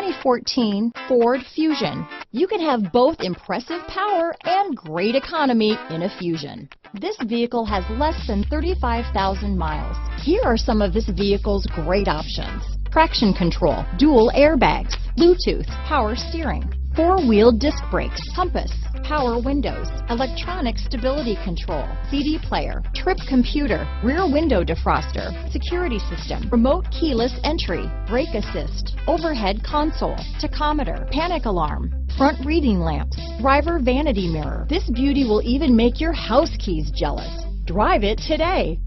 2014 Ford Fusion. You can have both impressive power and great economy in a Fusion. This vehicle has less than 35,000 miles. Here are some of this vehicle's great options: traction control, dual airbags, Bluetooth, power steering, four-wheel disc brakes, compass, power windows, electronic stability control, CD player, trip computer, rear window defroster, security system, remote keyless entry, brake assist, overhead console, tachometer, panic alarm, front reading lamps, driver vanity mirror. This beauty will even make your house keys jealous. Drive it today.